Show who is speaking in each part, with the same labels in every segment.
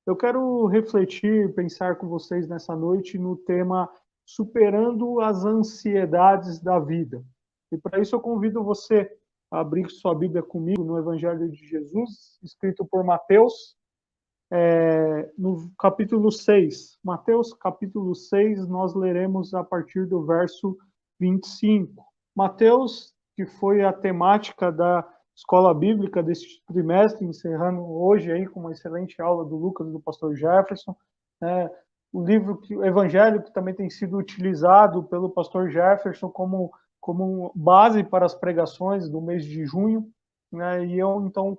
Speaker 1: Eu quero refletir, pensar com vocês nessa noite no tema superando as ansiedades da vida. E para isso eu convido você a abrir sua Bíblia comigo no Evangelho de Jesus, escrito por Mateus, no capítulo 6. Mateus, capítulo 6, nós leremos a partir do verso 25. Mateus, que foi a temática da escola bíblica deste trimestre, encerrando hoje aí com uma excelente aula do Lucas e do pastor Jefferson, né? O livro, o evangelho que também tem sido utilizado pelo pastor Jefferson como base para as pregações do mês de junho, né? E eu, então,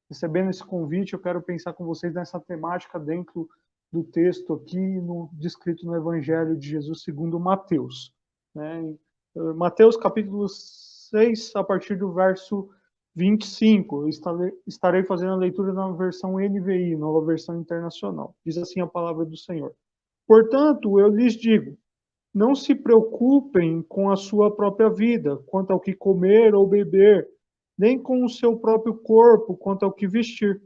Speaker 1: recebendo esse convite, eu quero pensar com vocês nessa temática dentro do texto aqui, descrito no Evangelho de Jesus segundo Mateus, né? Mateus capítulo 6, a partir do verso 25. Eu estarei fazendo a leitura na versão NVI, nova versão internacional. Diz assim a palavra do Senhor. Portanto, eu lhes digo, não se preocupem com a sua própria vida, quanto ao que comer ou beber, nem com o seu próprio corpo, quanto ao que vestir.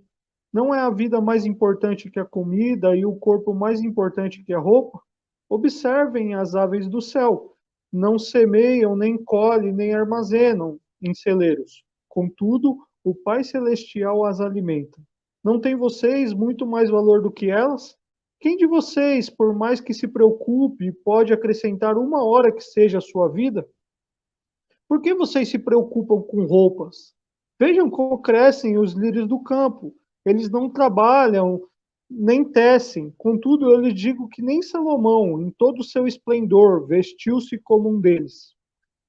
Speaker 1: Não é a vida mais importante que a comida e o corpo mais importante que a roupa? Observem as aves do céu. Não semeiam, nem colhem, nem armazenam em celeiros. Contudo, o Pai Celestial as alimenta. Não têm vocês muito mais valor do que elas? Quem de vocês, por mais que se preocupe, pode acrescentar uma hora que seja a sua vida? Por que vocês se preocupam com roupas? Vejam como crescem os lírios do campo. Eles não trabalham, nem tecem. Contudo, eu lhes digo que nem Salomão, em todo o seu esplendor, vestiu-se como um deles.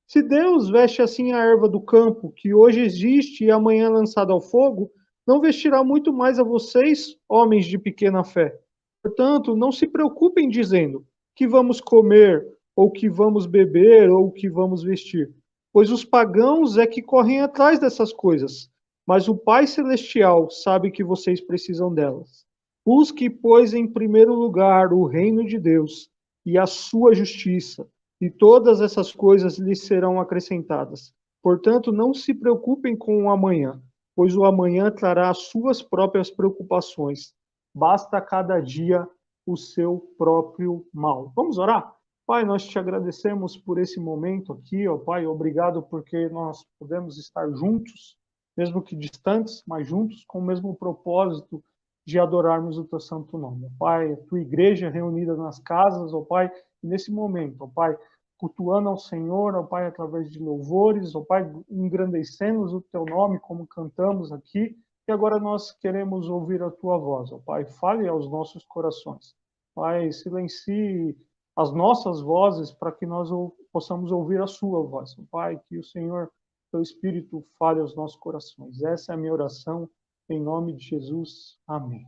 Speaker 1: Se Deus veste assim a erva do campo, que hoje existe e amanhã é lançada ao fogo, não vestirá muito mais a vocês, homens de pequena fé. Portanto, não se preocupem dizendo que vamos comer, ou que vamos beber, ou que vamos vestir. Pois os pagãos é que correm atrás dessas coisas, mas o Pai Celestial sabe que vocês precisam delas. Busque, pois, em primeiro lugar o reino de Deus e a sua justiça, e todas essas coisas lhes serão acrescentadas. Portanto, não se preocupem com o amanhã, pois o amanhã trará as suas próprias preocupações. Basta cada dia o seu próprio mal. Vamos orar? Pai, nós te agradecemos por esse momento aqui, ó Pai, obrigado porque nós podemos estar juntos, mesmo que distantes, mas juntos com o mesmo propósito de adorarmos o teu santo nome. Pai, a tua igreja reunida nas casas, ó Pai, nesse momento, ó Pai, cultuando ao Senhor, ó Pai, através de louvores, ó Pai, engrandecendo o teu nome, como cantamos aqui, e agora nós queremos ouvir a tua voz, ó Pai, fale aos nossos corações. Pai, silencie as nossas vozes para que nós possamos ouvir a sua voz. Pai, que o Senhor, teu Espírito, fale aos nossos corações. Essa é a minha oração, em nome de Jesus. Amém.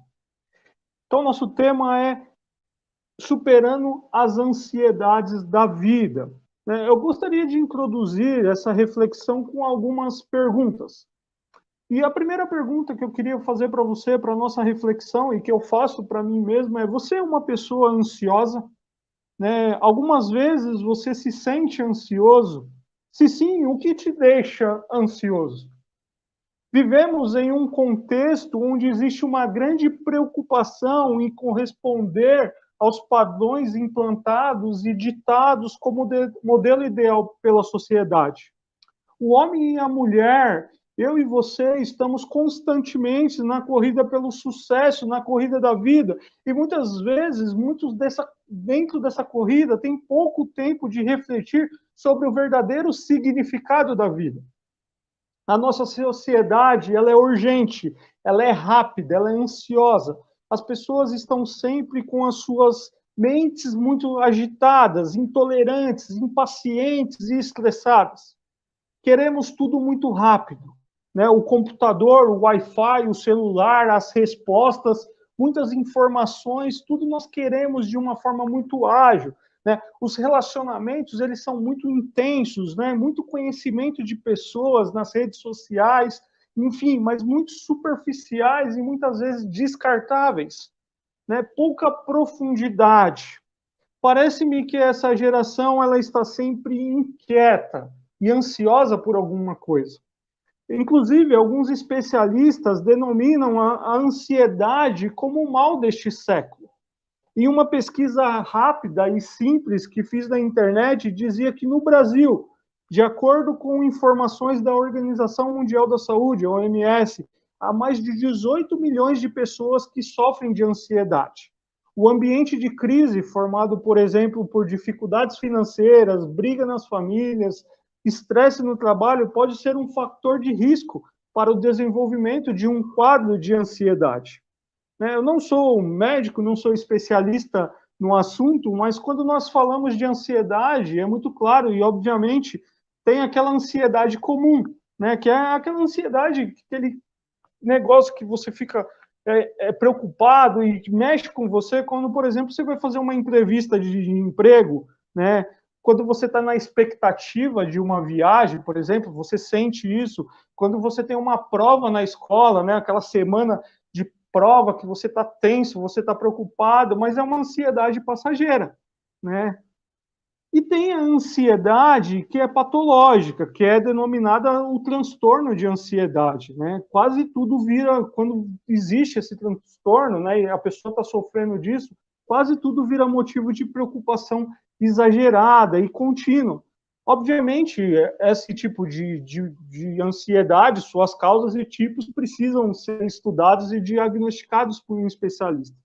Speaker 1: Então, nosso tema é superando as ansiedades da vida. Eu gostaria de introduzir essa reflexão com algumas perguntas. E a primeira pergunta que eu queria fazer para você, para a nossa reflexão, e que eu faço para mim mesmo, é: você é uma pessoa ansiosa? Algumas vezes você se sente ansioso? Se sim, o que te deixa ansioso? Vivemos em um contexto onde existe uma grande preocupação em corresponder aos padrões implantados e ditados como modelo ideal pela sociedade. O homem e a mulher, eu e você, estamos constantemente na corrida pelo sucesso, na corrida da vida, e muitas vezes, dentro dessa corrida, têm pouco tempo de refletir sobre o verdadeiro significado da vida. A nossa sociedade, ela é urgente, ela é rápida, ela é ansiosa. As pessoas estão sempre com as suas mentes muito agitadas, intolerantes, impacientes e estressadas. Queremos tudo muito rápido, né? O computador, o Wi-Fi, o celular, as respostas, muitas informações, tudo nós queremos de uma forma muito ágil, né? Os relacionamentos, eles são muito intensos, né? Muito conhecimento de pessoas nas redes sociais, enfim, mas muito superficiais e muitas vezes descartáveis, né? Pouca profundidade. Parece-me que essa geração ela está sempre inquieta e ansiosa por alguma coisa. Inclusive, alguns especialistas denominam a ansiedade como o mal deste século. Em uma pesquisa rápida e simples que fiz na internet, dizia que no Brasil, de acordo com informações da Organização Mundial da Saúde, a OMS, há mais de 18 milhões de pessoas que sofrem de ansiedade. O ambiente de crise, formado, por exemplo, por dificuldades financeiras, briga nas famílias, estresse no trabalho, pode ser um fator de risco para o desenvolvimento de um quadro de ansiedade. Eu não sou médico, não sou especialista no assunto, mas quando nós falamos de ansiedade, é muito claro, e obviamente tem aquela ansiedade comum, né, que é aquela ansiedade, aquele negócio que você fica preocupado e que mexe com você quando, por exemplo, você vai fazer uma entrevista de emprego, né? Quando você está na expectativa de uma viagem, por exemplo, você sente isso. Quando você tem uma prova na escola, né? Aquela semana de prova que você está tenso, você está preocupado, mas é uma ansiedade passageira, né? E tem a ansiedade que é patológica, que é denominada o transtorno de ansiedade, né? Quase tudo vira, quando existe esse transtorno, né, e a pessoa está sofrendo disso, quase tudo vira motivo de preocupação exagerada e contínua. Obviamente, esse tipo de ansiedade, suas causas e tipos precisam ser estudados e diagnosticados por um especialista.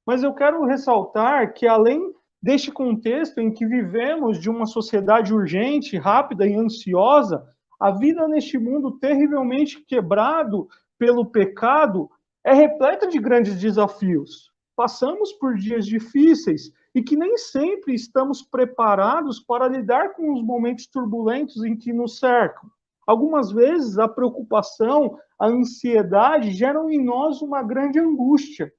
Speaker 1: Mas eu quero ressaltar que, além deste contexto em que vivemos de uma sociedade urgente, rápida e ansiosa, a vida neste mundo terrivelmente quebrado pelo pecado é repleta de grandes desafios. Passamos por dias difíceis e que nem sempre estamos preparados para lidar com os momentos turbulentos em que nos cercam. Algumas vezes a preocupação, a ansiedade geram em nós uma grande angústia.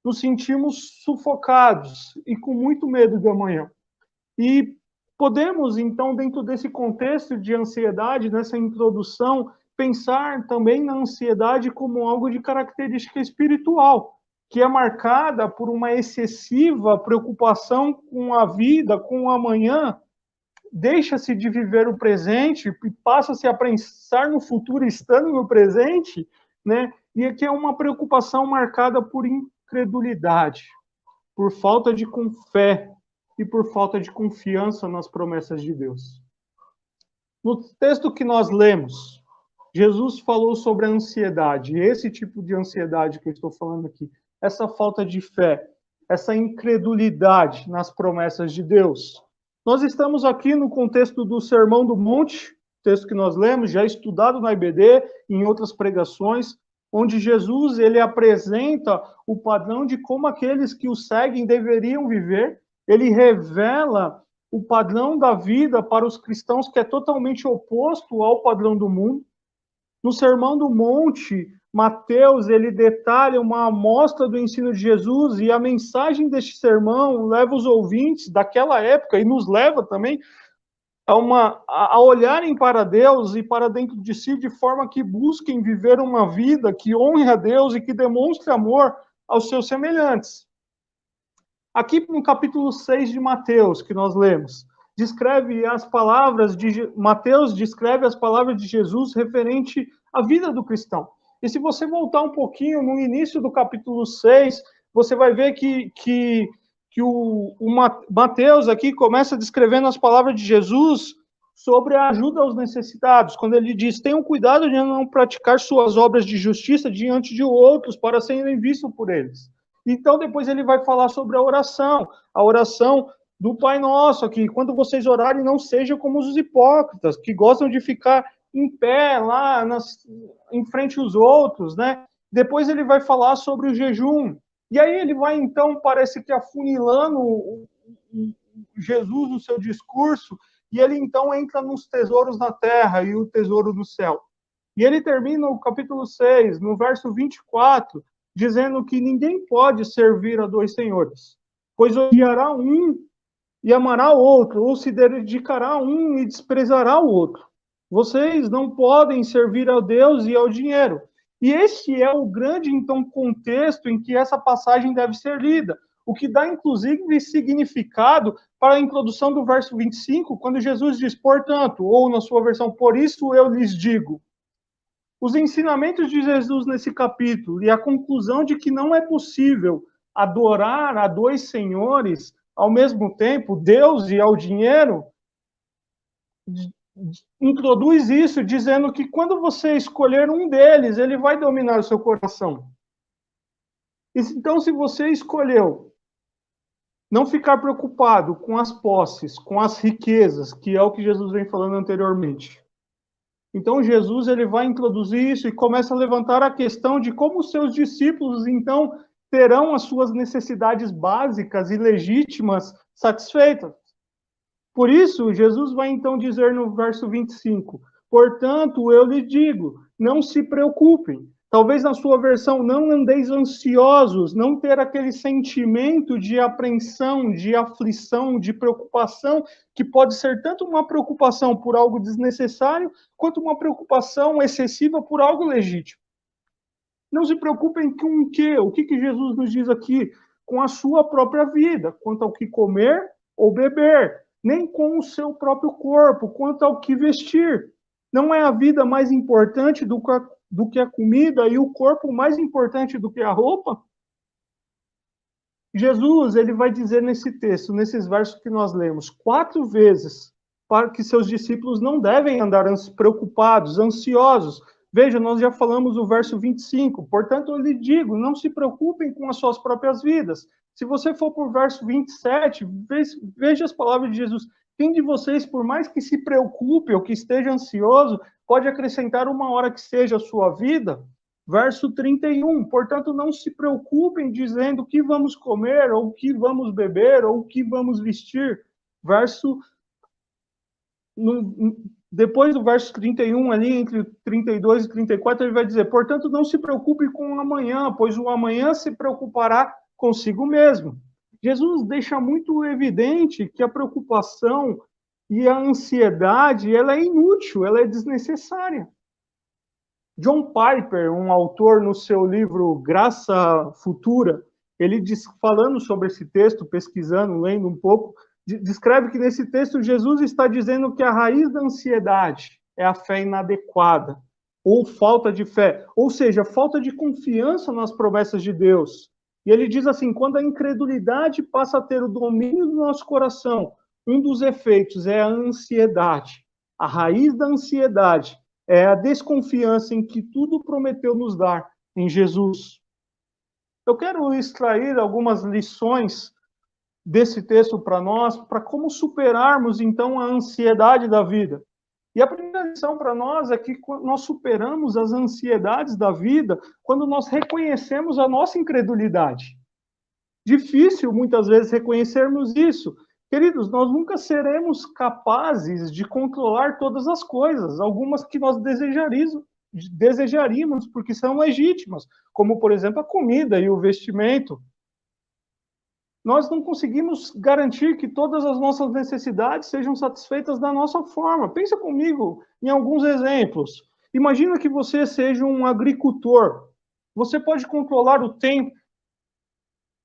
Speaker 1: Nos sentimos sufocados e com muito medo do amanhã. E podemos, então, dentro desse contexto de ansiedade, nessa introdução, pensar também na ansiedade como algo de característica espiritual, que é marcada por uma excessiva preocupação com a vida, com o amanhã, deixa-se de viver o presente e passa-se a pensar no futuro estando no presente, né? E que é uma preocupação marcada por incredulidade, por falta de fé e por falta de confiança nas promessas de Deus. No texto que nós lemos, Jesus falou sobre a ansiedade, esse tipo de ansiedade que eu estou falando aqui, essa falta de fé, essa incredulidade nas promessas de Deus. Nós estamos aqui no contexto do Sermão do Monte, texto que nós lemos, já estudado na IBD, em outras pregações, onde Jesus ele apresenta o padrão de como aqueles que o seguem deveriam viver. Ele revela o padrão da vida para os cristãos que é totalmente oposto ao padrão do mundo. No Sermão do Monte, Mateus ele detalha uma amostra do ensino de Jesus e a mensagem deste sermão leva os ouvintes daquela época e nos leva também a olharem para Deus e para dentro de si de forma que busquem viver uma vida que honre a Deus e que demonstre amor aos seus semelhantes. Aqui no capítulo 6 de Mateus, que nós lemos, Mateus descreve as palavras de Jesus referente à vida do cristão. E se você voltar um pouquinho no início do capítulo 6, você vai ver que o Mateus aqui começa descrevendo as palavras de Jesus sobre a ajuda aos necessitados, quando ele diz: tenham cuidado de não praticar suas obras de justiça diante de outros para serem vistos por eles. Então, depois ele vai falar sobre a oração do Pai Nosso aqui. Quando vocês orarem, não sejam como os hipócritas, que gostam de ficar em pé lá em frente aos outros, né? Depois ele vai falar sobre o jejum. E aí ele vai, então, parece que afunilando Jesus no seu discurso, e ele, então, entra nos tesouros na terra e o tesouro no céu. E ele termina o capítulo 6, no verso 24, dizendo que ninguém pode servir a dois senhores, pois odiará um e amará o outro, ou se dedicará a um e desprezará o outro. Vocês não podem servir a Deus e ao dinheiro. E este é o grande, então, contexto em que essa passagem deve ser lida, o que dá, inclusive, significado para a introdução do verso 25, quando Jesus diz, portanto, ou na sua versão, por isso eu lhes digo. Os ensinamentos de Jesus nesse capítulo e a conclusão de que não é possível adorar a dois senhores ao mesmo tempo, Deus e ao dinheiro, introduz isso dizendo que quando você escolher um deles, ele vai dominar o seu coração. Então, se você escolheu não ficar preocupado com as posses, com as riquezas, que é o que Jesus vem falando anteriormente. Então, Jesus ele vai introduzir isso e começa a levantar a questão de como os seus discípulos, então, terão as suas necessidades básicas e legítimas satisfeitas. Por isso, Jesus vai então dizer no verso 25: portanto, eu lhe digo, não se preocupem. Talvez na sua versão, não andeis ansiosos, não ter aquele sentimento de apreensão, de aflição, de preocupação, que pode ser tanto uma preocupação por algo desnecessário, quanto uma preocupação excessiva por algo legítimo. Não se preocupem com o quê? O que Jesus nos diz aqui? Com a sua própria vida, quanto ao que comer ou beber, nem com o seu próprio corpo, quanto ao que vestir. Não é a vida mais importante do que a comida e o corpo mais importante do que a roupa? Jesus, ele vai dizer nesse texto, nesses versos que nós lemos, 4 vezes, para que seus discípulos não devem andar preocupados, ansiosos. Veja, nós já falamos o verso 25. Portanto, eu lhe digo, não se preocupem com as suas próprias vidas. Se você for para o verso 27, veja as palavras de Jesus. Quem de vocês, por mais que se preocupe ou que esteja ansioso, pode acrescentar uma hora que seja a sua vida? Verso 31, portanto, não se preocupem dizendo o que vamos comer, ou o que vamos beber, ou o que vamos vestir. Depois do verso 31, ali entre 32 e 34, ele vai dizer, portanto, não se preocupe com o amanhã, pois o amanhã se preocupará consigo mesmo. Jesus deixa muito evidente que a preocupação e a ansiedade, ela é inútil, ela é desnecessária. John Piper, um autor no seu livro Graça Futura, ele diz, falando sobre esse texto, pesquisando, lendo um pouco, descreve que nesse texto Jesus está dizendo que a raiz da ansiedade é a fé inadequada, ou falta de fé, ou seja, falta de confiança nas promessas de Deus. E ele diz assim, quando a incredulidade passa a ter o domínio do nosso coração, um dos efeitos é a ansiedade. A raiz da ansiedade é a desconfiança em que tudo prometeu nos dar em Jesus. Eu quero extrair algumas lições desse texto para nós, para como superarmos, então, a ansiedade da vida. E a primeira lição para nós é que nós superamos as ansiedades da vida quando nós reconhecemos a nossa incredulidade. Difícil, muitas vezes, reconhecermos isso. Queridos, nós nunca seremos capazes de controlar todas as coisas, algumas que nós desejaríamos porque são legítimas, como, por exemplo, a comida e o vestimento. Nós não conseguimos garantir que todas as nossas necessidades sejam satisfeitas da nossa forma. Pensa comigo em alguns exemplos. Imagina que você seja um agricultor. Você pode controlar o tempo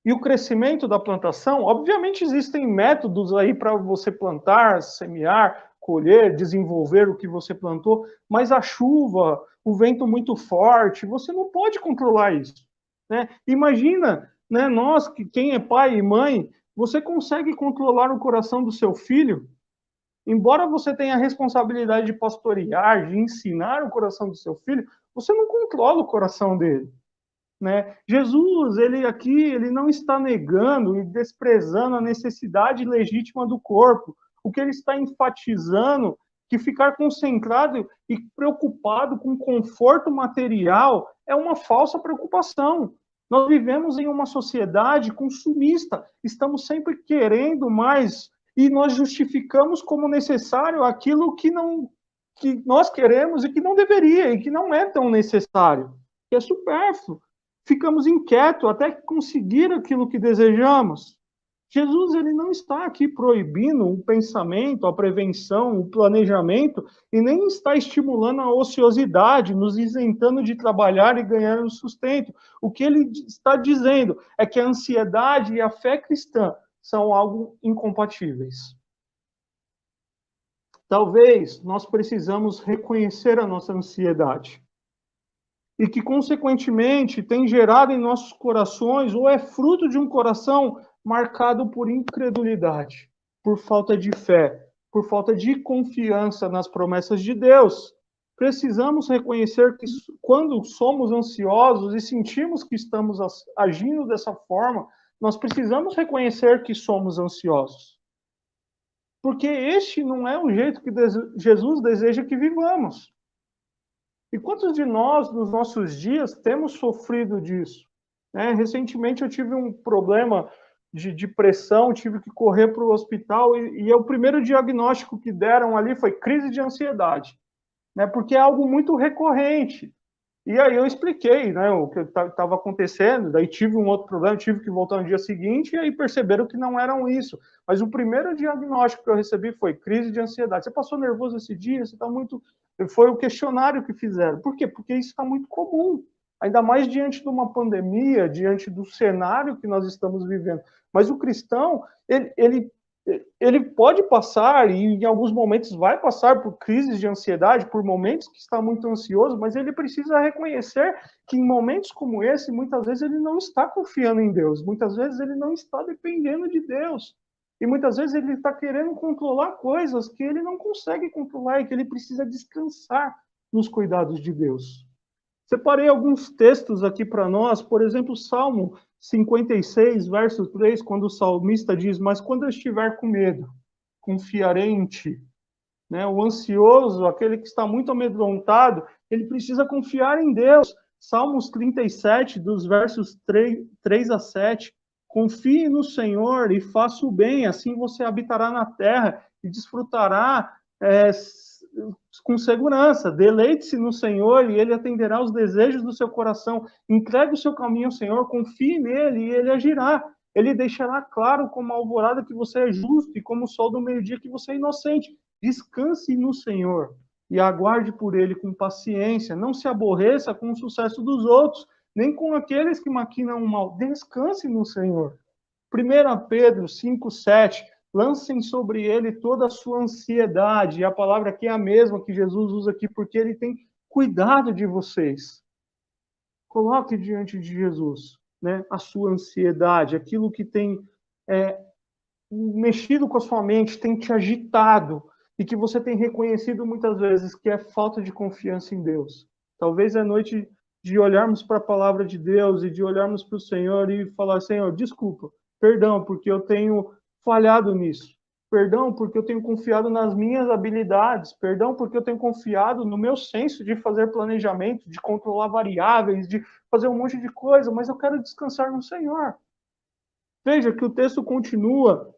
Speaker 1: e o crescimento da plantação. Obviamente existem métodos aí para você plantar, semear, colher, desenvolver o que você plantou, mas a chuva, o vento muito forte, você não pode controlar isso, né? Imagina, né, nós, quem é pai e mãe, você consegue controlar o coração do seu filho? Embora você tenha a responsabilidade de pastorear, de ensinar o coração do seu filho, você não controla o coração dele. Né? Jesus, ele não está negando e desprezando a necessidade legítima do corpo. O que ele está enfatizando que ficar concentrado e preocupado com conforto material é uma falsa preocupação. Nós vivemos em uma sociedade consumista, estamos sempre querendo mais e nós justificamos como necessário aquilo que nós queremos e que não deveria e que não é tão necessário, que é supérfluo. Ficamos inquietos até conseguir aquilo que desejamos. Jesus ele não está aqui proibindo o pensamento, a prevenção, o planejamento, e nem está estimulando a ociosidade, nos isentando de trabalhar e ganhar o sustento. O que ele está dizendo é que a ansiedade e a fé cristã são algo incompatíveis. Talvez nós precisamos reconhecer a nossa ansiedade. e que, consequentemente, tem gerado em nossos corações, ou é fruto de um coração marcado por incredulidade, por falta de fé, por falta de confiança nas promessas de Deus. Precisamos reconhecer que quando somos ansiosos e sentimos que estamos agindo dessa forma, nós precisamos reconhecer que somos ansiosos. Porque este não é o jeito que Jesus deseja que vivamos. E quantos de nós, nos nossos dias, temos sofrido disso? Recentemente eu tive um problema de depressão, tive que correr para o hospital e o primeiro diagnóstico que deram ali foi crise de ansiedade, porque é algo muito recorrente. E aí eu expliquei, o que estava acontecendo, daí tive um outro problema, tive que voltar no dia seguinte, e aí perceberam que não eram isso. Mas o primeiro diagnóstico que eu recebi foi crise de ansiedade. Você passou nervoso esse dia? Você está muito... Foi o questionário que fizeram. Por quê? Porque isso está muito comum. Ainda mais diante de uma pandemia, diante do cenário que nós estamos vivendo. Mas o cristão, ele pode passar, e em alguns momentos vai passar por crises de ansiedade, por momentos que está muito ansioso, mas ele precisa reconhecer que em momentos como esse, muitas vezes ele não está confiando em Deus, muitas vezes ele não está dependendo de Deus, e muitas vezes ele está querendo controlar coisas que ele não consegue controlar e que ele precisa descansar nos cuidados de Deus. Separei alguns textos aqui para nós, por exemplo, Salmo 56, verso 3, quando o salmista diz: mas quando eu estiver com medo, confiarei em ti. O ansioso, aquele que está muito amedrontado, ele precisa confiar em Deus. Salmos 37, dos versos 3 a 7. Confie no Senhor e faça o bem, assim você habitará na terra e desfrutará com segurança. Deleite-se no Senhor e Ele atenderá os desejos do seu coração. Entregue o seu caminho ao Senhor, confie nele e Ele agirá. Ele deixará claro como a alvorada que você é justo e como o sol do meio-dia que você é inocente. Descanse no Senhor e aguarde por Ele com paciência. Não se aborreça com o sucesso dos outros, nem com aqueles que maquinam o mal. Descanse no Senhor. 1 Pedro 5, 7. Lancem sobre ele toda a sua ansiedade. E a palavra aqui é a mesma que Jesus usa aqui, porque ele tem cuidado de vocês. Coloque diante de Jesus, a sua ansiedade, aquilo que tem mexido com a sua mente, tem te agitado, e que você tem reconhecido muitas vezes que é falta de confiança em Deus. Talvez é noite de olharmos para a palavra de Deus e de olharmos para o Senhor e falar: Senhor, desculpa, perdão, porque eu tenho falhado nisso. Perdão, porque eu tenho confiado nas minhas habilidades. Perdão, porque eu tenho confiado no meu senso de fazer planejamento, de controlar variáveis, de fazer um monte de coisa, mas eu quero descansar no Senhor. Veja que o texto continua,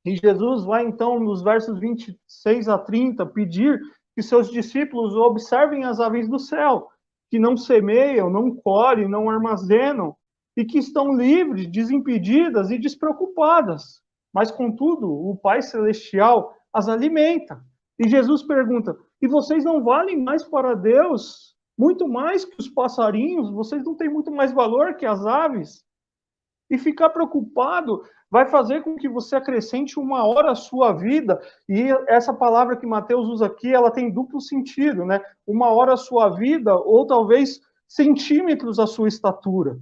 Speaker 1: e Jesus vai, então, nos versos 26 a 30, pedir que seus discípulos observem as aves do céu, que não semeiam, não colhem, não armazenam, e que estão livres, desimpedidas e despreocupadas. Mas, contudo, o Pai Celestial as alimenta. E Jesus pergunta: e vocês não valem mais para Deus? Muito mais que os passarinhos? Vocês não têm muito mais valor que as aves? E ficar preocupado vai fazer com que você acrescente uma hora à sua vida. E essa palavra que Mateus usa aqui, ela tem duplo sentido, Uma hora à sua vida, ou talvez centímetros à sua estatura.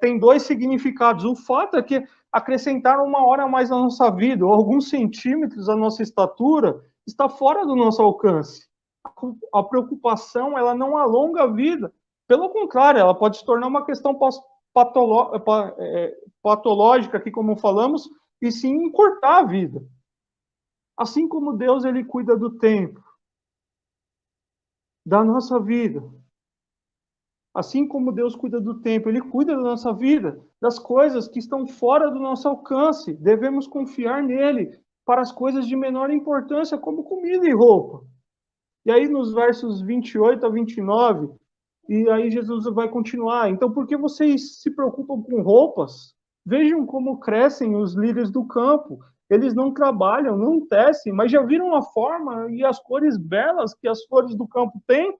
Speaker 1: Tem dois significados. O fato é que acrescentar uma hora a mais na nossa vida, ou alguns centímetros à nossa estatura, está fora do nosso alcance. A preocupação, ela não alonga a vida. Pelo contrário, ela pode se tornar uma questão patológica, aqui como falamos, e sim encurtar a vida. Assim como Deus, ele cuida do tempo, da nossa vida. Assim como Deus cuida do tempo, Ele cuida da nossa vida, das coisas que estão fora do nosso alcance. Devemos confiar nele para as coisas de menor importância, como comida e roupa. E aí nos versos 28 a 29, e aí Jesus vai continuar. Então, por que vocês se preocupam com roupas? Vejam como crescem os lírios do campo. Eles não trabalham, não tecem, mas já viram a forma e as cores belas que as flores do campo têm?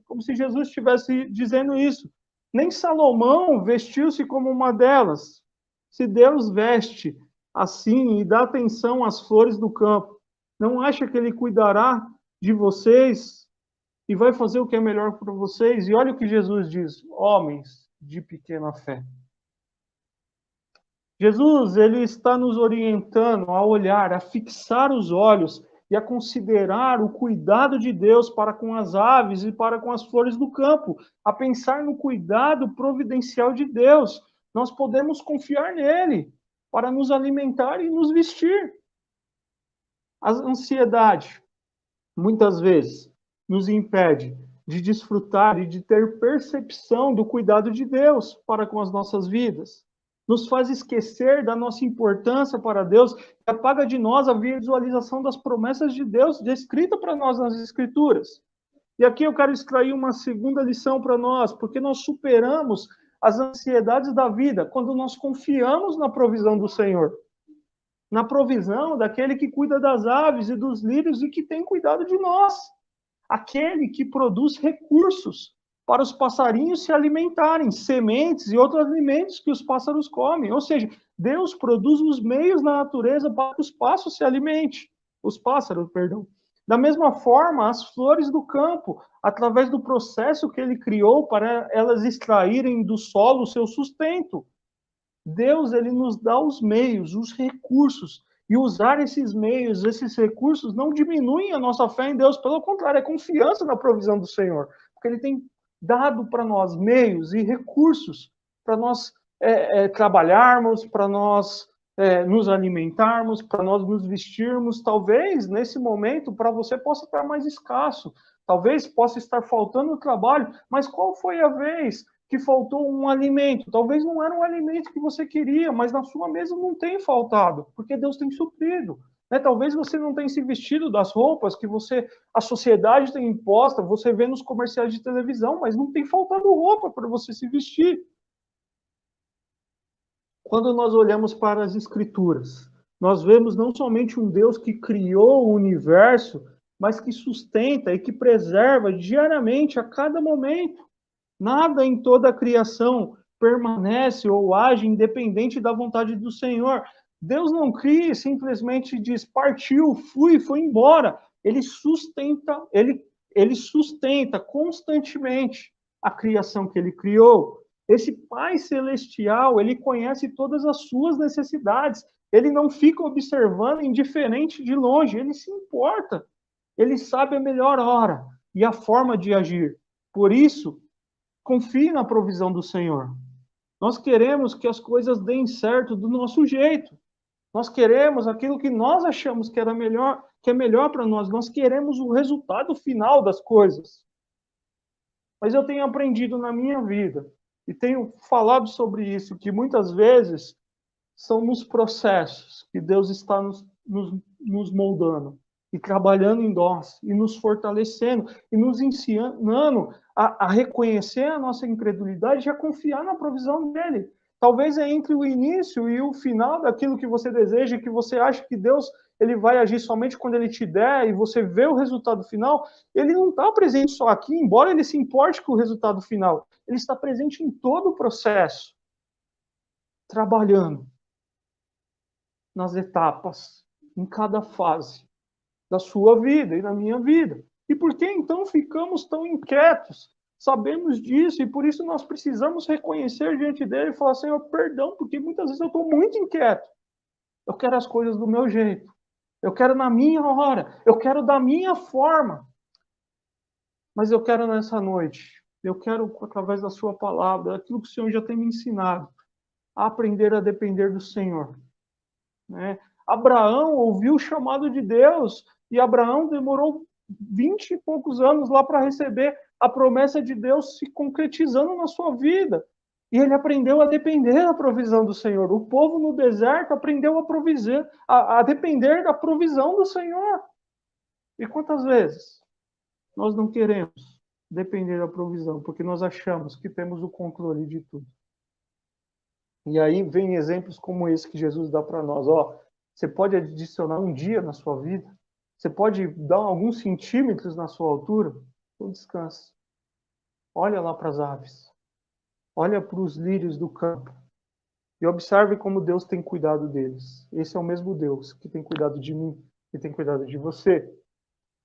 Speaker 1: Como se Jesus estivesse dizendo isso. Nem Salomão vestiu-se como uma delas. Se Deus veste assim e dá atenção às flores do campo, não acha que Ele cuidará de vocês, e vai fazer o que é melhor para vocês. E olha o que Jesus diz: homens de pequena fé. Jesus, ele está nos orientando a olhar, a fixar os olhos e a considerar o cuidado de Deus para com as aves e para com as flores do campo, a pensar no cuidado providencial de Deus. Nós podemos confiar nele para nos alimentar e nos vestir. A ansiedade, muitas vezes, nos impede de desfrutar e de ter percepção do cuidado de Deus para com as nossas vidas. Nos faz esquecer da nossa importância para Deus e apaga de nós a visualização das promessas de Deus descrita para nós nas Escrituras. E aqui eu quero extrair uma segunda lição para nós, porque nós superamos as ansiedades da vida quando nós confiamos na provisão do Senhor. Na provisão daquele que cuida das aves e dos lírios e que tem cuidado de nós. Aquele que produz recursos para os passarinhos se alimentarem, sementes e outros alimentos que os pássaros comem. Ou seja, Deus produz os meios na natureza para que os pássaros se alimentem. Os pássaros, perdão. Da mesma forma, as flores do campo, através do processo que ele criou para elas extraírem do solo o seu sustento. Deus, ele nos dá os meios, os recursos, e usar esses meios, esses recursos, não diminuem a nossa fé em Deus, pelo contrário, é confiança na provisão do Senhor, porque ele tem dado para nós meios e recursos para nós trabalharmos, para nós nos alimentarmos, para nós nos vestirmos. Talvez, nesse momento, para você possa estar mais escasso, talvez possa estar faltando o trabalho, mas qual foi a vez que faltou um alimento? Talvez não era um alimento que você queria, mas na sua mesa não tem faltado, porque Deus tem suprido. Né? Talvez você não tenha se vestido das roupas que a sociedade tem imposta, você vê nos comerciais de televisão, mas não tem faltado roupa para você se vestir. Quando nós olhamos para as Escrituras, nós vemos não somente um Deus que criou o universo, mas que sustenta e que preserva diariamente, a cada momento. Nada em toda a criação permanece ou age independente da vontade do Senhor. Deus não cria e simplesmente diz, partiu, fui, foi embora. Ele sustenta constantemente a criação que ele criou. Esse Pai Celestial, ele conhece todas as suas necessidades. Ele não fica observando indiferente de longe, ele se importa. Ele sabe a melhor hora e a forma de agir. Por isso, confie na provisão do Senhor. Nós queremos que as coisas deem certo do nosso jeito. Nós queremos aquilo que nós achamos que era melhor, que é melhor para nós. Nós queremos o resultado final das coisas. Mas eu tenho aprendido na minha vida e tenho falado sobre isso, que muitas vezes são nos processos que Deus está nos moldando e trabalhando em nós, e nos fortalecendo, e nos ensinando a reconhecer a nossa incredulidade e a confiar na provisão dele. Talvez é entre o início e o final daquilo que você deseja, que você acha que Deus ele vai agir somente quando ele te der, e você vê o resultado final. Ele não está presente só aqui, embora ele se importe com o resultado final. Ele está presente em todo o processo, trabalhando nas etapas, em cada fase da sua vida e da minha vida. E por que então ficamos tão inquietos? Sabemos disso e por isso nós precisamos reconhecer diante dele e falar, Senhor, perdão, porque muitas vezes eu estou muito inquieto. Eu quero as coisas do meu jeito. Eu quero na minha hora. Eu quero da minha forma. Mas eu quero nessa noite, eu quero, através da sua palavra, aquilo que o Senhor já tem me ensinado, a aprender a depender do Senhor. Né? Abraão ouviu o chamado de Deus e Abraão demorou 20 e poucos anos lá para receber a promessa de Deus se concretizando na sua vida. E ele aprendeu a depender da provisão do Senhor. O povo no deserto aprendeu a depender da provisão do Senhor. E quantas vezes nós não queremos depender da provisão, porque nós achamos que temos o controle de tudo. E aí vem exemplos como esse que Jesus dá para nós. Você pode adicionar um dia na sua vida, você pode dar alguns centímetros na sua altura, então descanse. Olha lá para as aves, olha para os lírios do campo e observe como Deus tem cuidado deles. Esse é o mesmo Deus que tem cuidado de mim, que tem cuidado de você.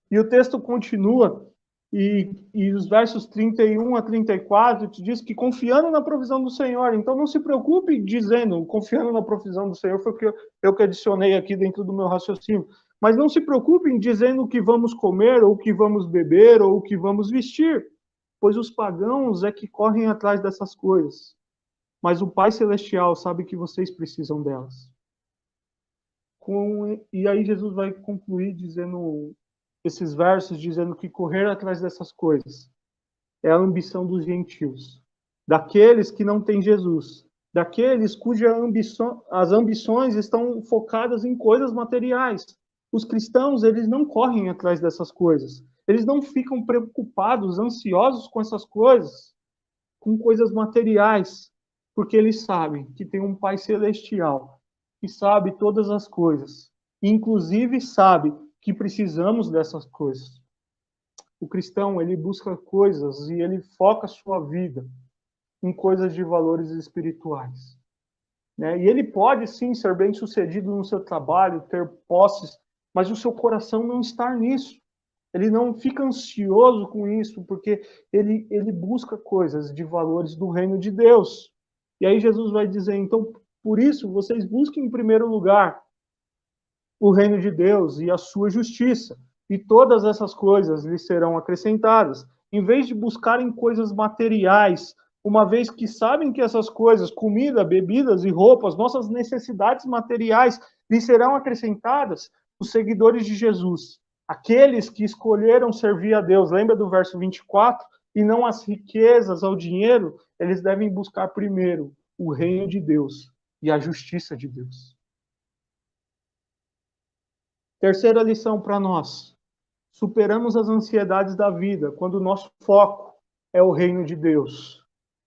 Speaker 1: E o texto continua E os versos 31 a 34 te diz que confiando na provisão do Senhor. Então não se preocupe dizendo, confiando na provisão do Senhor, foi o que eu que adicionei aqui dentro do meu raciocínio. Mas não se preocupem dizendo o que vamos comer, ou o que vamos beber, ou o que vamos vestir, pois os pagãos é que correm atrás dessas coisas. Mas o Pai Celestial sabe que vocês precisam delas. E aí Jesus vai concluir dizendo esses versos, dizendo que correr atrás dessas coisas é a ambição dos gentios, daqueles que não têm Jesus, daqueles cujas as ambições estão focadas em coisas materiais. Os cristãos, eles não correm atrás dessas coisas. Eles não ficam preocupados, ansiosos com essas coisas, com coisas materiais, porque eles sabem que tem um Pai Celestial que sabe todas as coisas, inclusive sabe que precisamos dessas coisas. O cristão, ele busca coisas e ele foca a sua vida em coisas de valores espirituais. Né? E ele pode, sim, ser bem-sucedido no seu trabalho, ter posses, mas o seu coração não está nisso. Ele não fica ansioso com isso, porque ele busca coisas de valores do reino de Deus. E aí Jesus vai dizer, então, por isso, vocês busquem em primeiro lugar o reino de Deus e a sua justiça, e todas essas coisas lhes serão acrescentadas. Em vez de buscarem coisas materiais, uma vez que sabem que essas coisas, comida, bebidas e roupas, nossas necessidades materiais, lhes serão acrescentadas, os seguidores de Jesus, aqueles que escolheram servir a Deus, lembra do verso 24? E não as riquezas, ao dinheiro, eles devem buscar primeiro o reino de Deus e a justiça de Deus. Terceira lição para nós. Superamos as ansiedades da vida quando o nosso foco é o reino de Deus.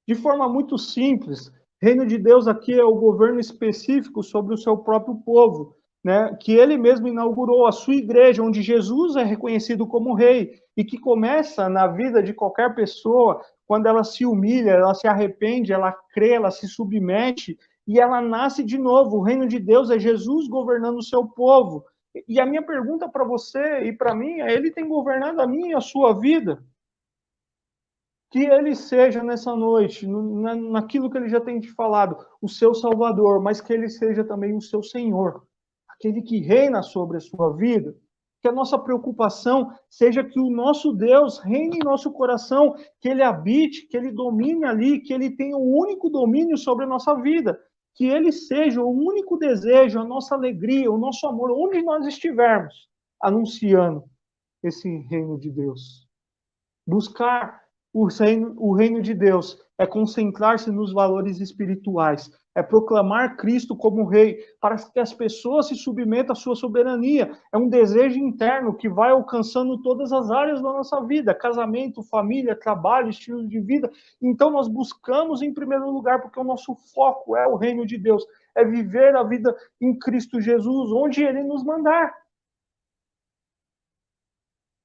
Speaker 1: De forma muito simples, reino de Deus aqui é o governo específico sobre o seu próprio povo, né? Que ele mesmo inaugurou a sua igreja, onde Jesus é reconhecido como rei, e que começa na vida de qualquer pessoa, quando ela se humilha, ela se arrepende, ela crê, ela se submete, e ela nasce de novo. O reino de Deus é Jesus governando o seu povo. E a minha pergunta para você e para mim é: ele tem governado a minha e a sua vida? Que ele seja nessa noite, naquilo que ele já tem te falado, o seu Salvador, mas que ele seja também o seu Senhor, aquele que reina sobre a sua vida. Que a nossa preocupação seja que o nosso Deus reine em nosso coração, que ele habite, que ele domine ali, que ele tenha o único domínio sobre a nossa vida. Que ele seja o único desejo, a nossa alegria, o nosso amor, onde nós estivermos, anunciando esse reino de Deus. Buscar o reino de Deus é concentrar-se nos valores espirituais, é proclamar Cristo como Rei, para que as pessoas se submetam à sua soberania. É um desejo interno que vai alcançando todas as áreas da nossa vida, casamento, família, trabalho, estilo de vida. Então nós buscamos em primeiro lugar, porque o nosso foco é o reino de Deus, é viver a vida em Cristo Jesus, onde Ele nos mandar.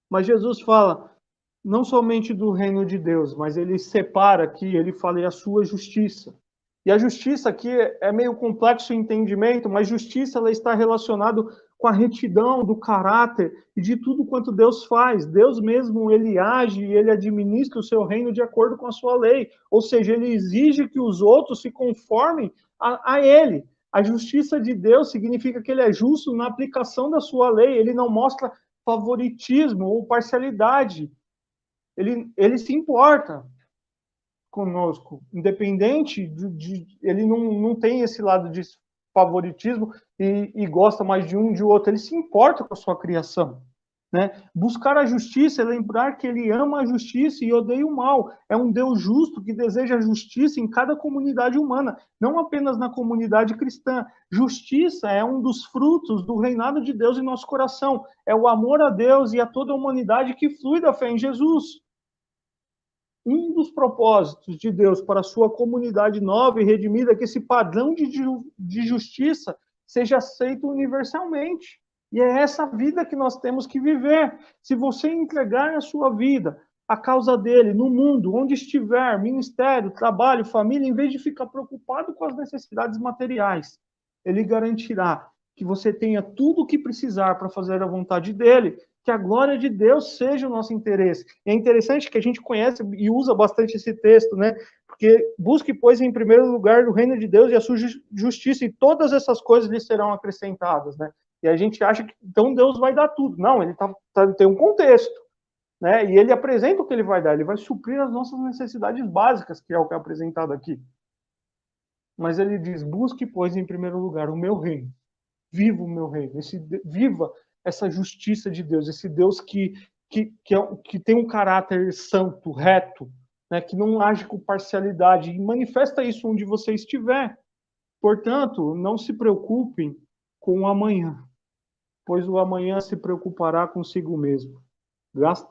Speaker 1: Mas Jesus fala, não somente do reino de Deus, mas ele separa aqui, ele fala a sua justiça. E a justiça aqui é meio complexo o entendimento, mas justiça ela está relacionada com a retidão do caráter e de tudo quanto Deus faz. Deus mesmo, ele age e ele administra o seu reino de acordo com a sua lei. Ou seja, ele exige que os outros se conformem a ele. A justiça de Deus significa que ele é justo na aplicação da sua lei, ele não mostra favoritismo ou parcialidade. Ele se importa conosco, independente ele não tem esse lado de favoritismo e gosta mais de um de outro, ele se importa com a sua criação. Né? Buscar a justiça é lembrar que ele ama a justiça e odeia o mal. É um Deus justo que deseja justiça em cada comunidade humana, não apenas na comunidade cristã. Justiça é um dos frutos do reinado de Deus em nosso coração. É o amor a Deus e a toda a humanidade que flui da fé em Jesus. Um dos propósitos de Deus para a sua comunidade nova e redimida é que esse padrão de justiça seja aceito universalmente. E é essa vida que nós temos que viver. Se você entregar a sua vida à causa dele, no mundo, onde estiver, ministério, trabalho, família, em vez de ficar preocupado com as necessidades materiais, ele garantirá que você tenha tudo o que precisar para fazer a vontade dele, Que a glória de Deus seja o nosso interesse. E é interessante que a gente conhece e usa bastante esse texto, né? Porque busque, pois, em primeiro lugar o reino de Deus e a sua justiça, e todas essas coisas lhe serão acrescentadas, né? E a gente acha que então Deus vai dar tudo. Não, ele tem um contexto, né? E ele apresenta o que ele vai dar, ele vai suprir as nossas necessidades básicas, que é o que é apresentado aqui. Mas ele diz: busque, pois, em primeiro lugar o meu reino. Viva o meu reino. Viva essa justiça de Deus, esse Deus que tem um caráter santo, reto, né, que não age com parcialidade, e manifesta isso onde você estiver. Portanto, não se preocupem com o amanhã, pois o amanhã se preocupará consigo mesmo.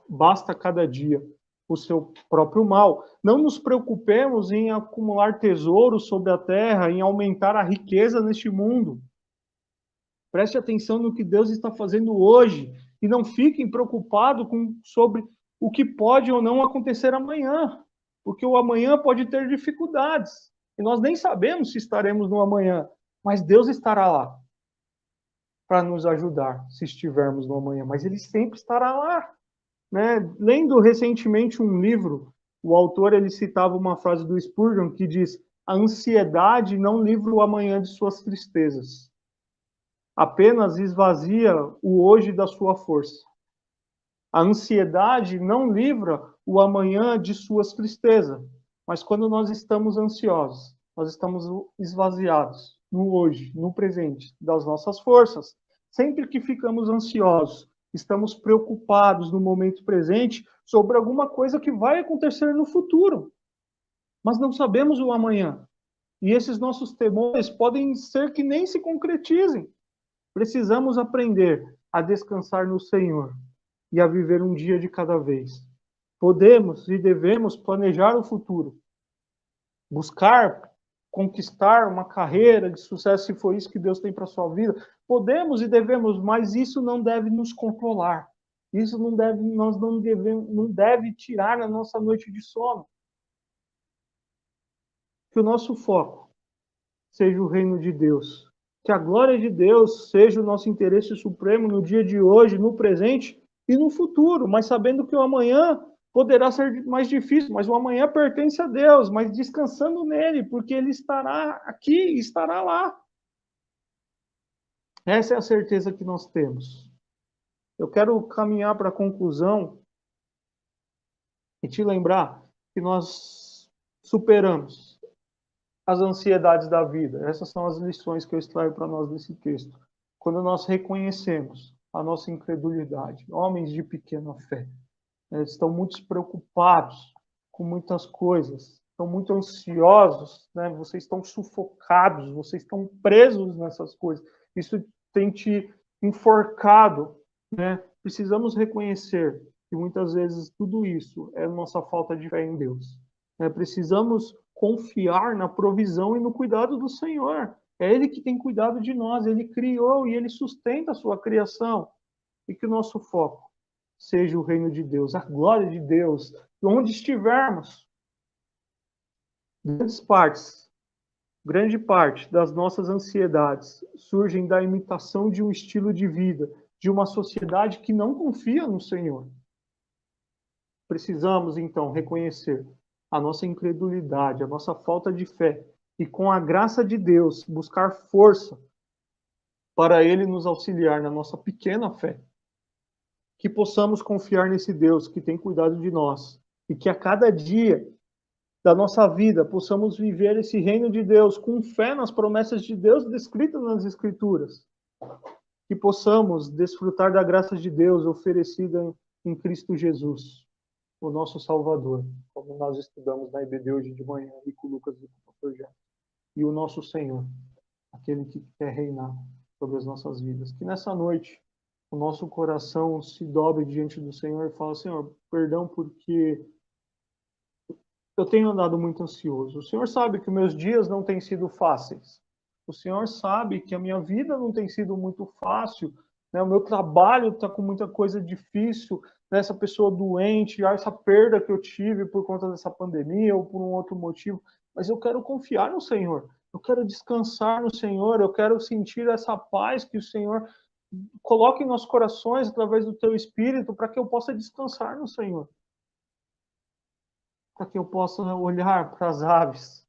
Speaker 1: Basta cada dia o seu próprio mal. Não nos preocupemos em acumular tesouros sobre a terra, em aumentar a riqueza neste mundo. Preste atenção no que Deus está fazendo hoje e não fiquem preocupados sobre o que pode ou não acontecer amanhã, porque o amanhã pode ter dificuldades e nós nem sabemos se estaremos no amanhã, mas Deus estará lá para nos ajudar se estivermos no amanhã, mas Ele sempre estará lá, né? Lendo recentemente um livro, o autor ele citava uma frase do Spurgeon que diz: a ansiedade não livra o amanhã de suas tristezas, apenas esvazia o hoje da sua força. A ansiedade não livra o amanhã de suas tristezas, mas quando nós estamos ansiosos, nós estamos esvaziados no hoje, no presente, das nossas forças. Sempre que ficamos ansiosos, estamos preocupados no momento presente sobre alguma coisa que vai acontecer no futuro, mas não sabemos o amanhã. E esses nossos temores podem ser que nem se concretizem. Precisamos aprender a descansar no Senhor e a viver um dia de cada vez. Podemos e devemos planejar o futuro, buscar conquistar uma carreira de sucesso, se for isso que Deus tem para a sua vida. Podemos e devemos, mas isso não deve nos controlar. Isso não deve tirar a nossa noite de sono. Que o nosso foco seja o reino de Deus. Que a glória de Deus seja o nosso interesse supremo no dia de hoje, no presente e no futuro, mas sabendo que o amanhã poderá ser mais difícil, mas o amanhã pertence a Deus, mas descansando nele, porque ele estará aqui e estará lá. Essa é a certeza que nós temos. Eu quero caminhar para a conclusão e te lembrar que nós superamos as ansiedades da vida. Essas são as lições que eu extraio para nós desse texto. Quando nós reconhecemos a nossa incredulidade, homens de pequena fé, estão muito preocupados com muitas coisas, estão muito ansiosos, né? Vocês estão sufocados, vocês estão presos nessas coisas. Isso tem te enforcado, né? Precisamos reconhecer que muitas vezes tudo isso é nossa falta de fé em Deus. Precisamos confiar na provisão e no cuidado do Senhor. É Ele que tem cuidado de nós, Ele criou e Ele sustenta a sua criação. E que o nosso foco seja o reino de Deus, a glória de Deus, onde estivermos. Grande parte das nossas ansiedades surgem da imitação de um estilo de vida, de uma sociedade que não confia no Senhor. Precisamos, então, reconhecer a nossa incredulidade, a nossa falta de fé, e com a graça de Deus, buscar força para Ele nos auxiliar na nossa pequena fé. Que possamos confiar nesse Deus que tem cuidado de nós, e que a cada dia da nossa vida possamos viver esse reino de Deus com fé nas promessas de Deus descritas nas Escrituras. Que possamos desfrutar da graça de Deus oferecida em Cristo Jesus, o nosso Salvador, como nós estudamos na IBD hoje de manhã, e com Lucas e com o pastor Jair. E o nosso Senhor, aquele que quer reinar sobre as nossas vidas. Que nessa noite o nosso coração se dobre diante do Senhor e fala: Senhor, perdão porque eu tenho andado muito ansioso. O Senhor sabe que meus dias não têm sido fáceis. O Senhor sabe que a minha vida não tem sido muito fácil, né? O meu trabalho está com muita coisa difícil, né? Essa pessoa doente, essa perda que eu tive por conta dessa pandemia ou por um outro motivo. Mas eu quero confiar no Senhor. Eu quero descansar no Senhor. Eu quero sentir essa paz que o Senhor coloque em nossos corações através do Teu Espírito para que eu possa descansar no Senhor. Para que eu possa olhar para as aves,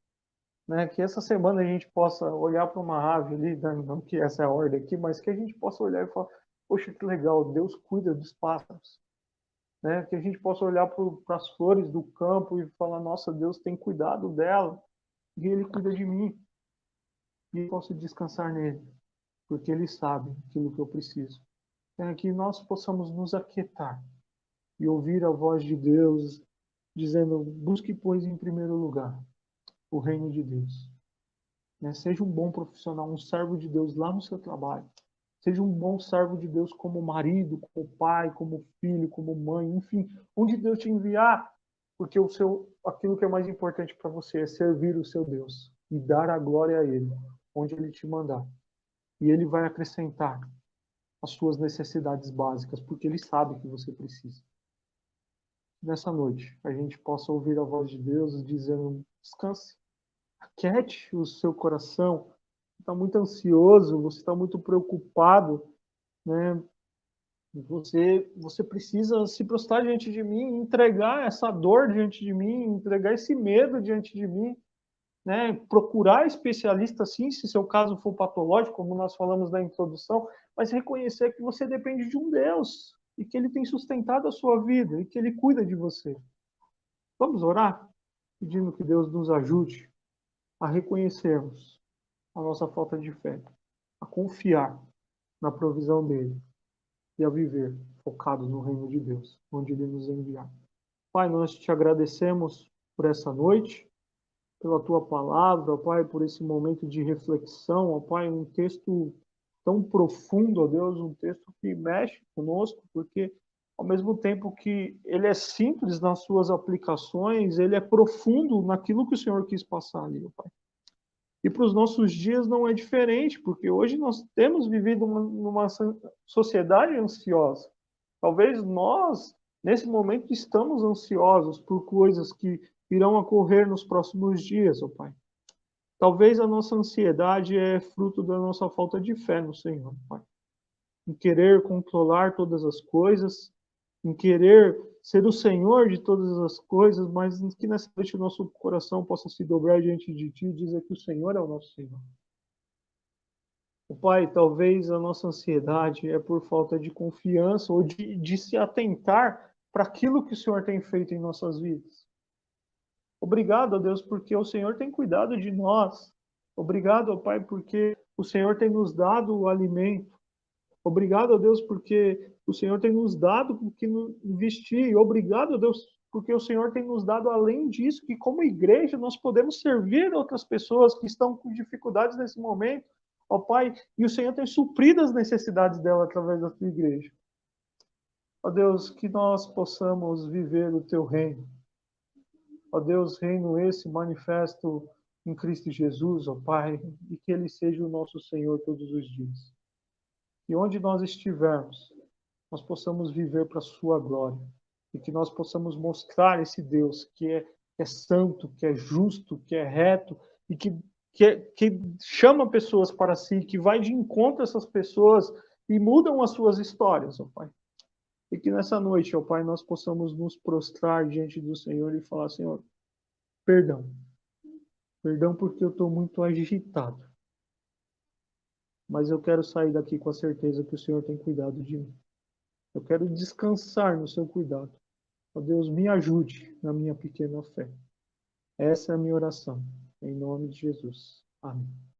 Speaker 1: né? Que essa semana a gente possa olhar para uma ave ali, não que essa é a ordem aqui, mas que a gente possa olhar e falar, poxa, que legal, Deus cuida dos pássaros. Né? Que a gente possa olhar para as flores do campo e falar, nossa, Deus tem cuidado dela, e Ele cuida de mim. E eu posso descansar nele, porque Ele sabe aquilo que eu preciso. É que nós possamos nos aquietar e ouvir a voz de Deus dizendo, busque, pois, em primeiro lugar o reino de Deus. Né? Seja um bom profissional, um servo de Deus lá no seu trabalho. Seja um bom servo de Deus como marido, como pai, como filho, como mãe, enfim, onde Deus te enviar, porque aquilo que é mais importante para você é servir o seu Deus e dar a glória a Ele, onde Ele te mandar. E Ele vai acrescentar as suas necessidades básicas, porque Ele sabe que você precisa. Nessa noite, a gente possa ouvir a voz de Deus dizendo, descanse, aquiete o seu coração, está muito ansioso, você está muito preocupado, né? Você precisa se prostrar diante de mim, entregar essa dor diante de mim, entregar esse medo diante de mim, né? Procurar especialista, sim, se seu caso for patológico, como nós falamos na introdução, mas reconhecer que você depende de um Deus e que Ele tem sustentado a sua vida e que Ele cuida de você. Vamos orar, pedindo que Deus nos ajude a reconhecermos a nossa falta de fé, a confiar na provisão dele e a viver focados no reino de Deus, onde ele nos enviar. Pai, nós te agradecemos por essa noite, pela tua palavra, ó Pai, por esse momento de reflexão, ó Pai, um texto tão profundo, ó Deus, um texto que mexe conosco, porque ao mesmo tempo que ele é simples nas suas aplicações, ele é profundo naquilo que o Senhor quis passar ali, ó Pai. E para os nossos dias não é diferente, porque hoje nós temos vivido numa sociedade ansiosa. Talvez nós, nesse momento, estamos ansiosos por coisas que irão ocorrer nos próximos dias, ó Pai. Talvez a nossa ansiedade é fruto da nossa falta de fé no Senhor, Pai. Em querer controlar todas as coisas, em querer ser o Senhor de todas as coisas, mas que nessa noite o nosso coração possa se dobrar diante de Ti e dizer que o Senhor é o nosso Senhor. O Pai, talvez a nossa ansiedade é por falta de confiança ou de se atentar para aquilo que o Senhor tem feito em nossas vidas. Obrigado, ó Deus, porque o Senhor tem cuidado de nós. Obrigado, ó Pai, porque o Senhor tem nos dado o alimento. Obrigado, ó Deus, porque o Senhor tem nos dado o que vestir. Obrigado, ó Deus, porque o Senhor tem nos dado, além disso, que como igreja nós podemos servir outras pessoas que estão com dificuldades nesse momento, ó Pai, e o Senhor tem suprido as necessidades dela através da tua igreja. Ó Deus, que nós possamos viver o teu reino. Ó Deus, reino esse manifesto em Cristo Jesus, ó Pai, e que Ele seja o nosso Senhor todos os dias. E onde nós estivermos, nós possamos viver para a sua glória. E que nós possamos mostrar esse Deus que é santo, que é justo, que é reto e que chama pessoas para si, que vai de encontro a essas pessoas e mudam as suas histórias, ó Pai. E que nessa noite, ó Pai, nós possamos nos prostrar diante do Senhor e falar, Senhor, perdão. Perdão porque eu estou muito agitado. Mas eu quero sair daqui com a certeza que o Senhor tem cuidado de mim. Eu quero descansar no seu cuidado. Ó Deus, me ajude na minha pequena fé. Essa é a minha oração. Em nome de Jesus. Amém.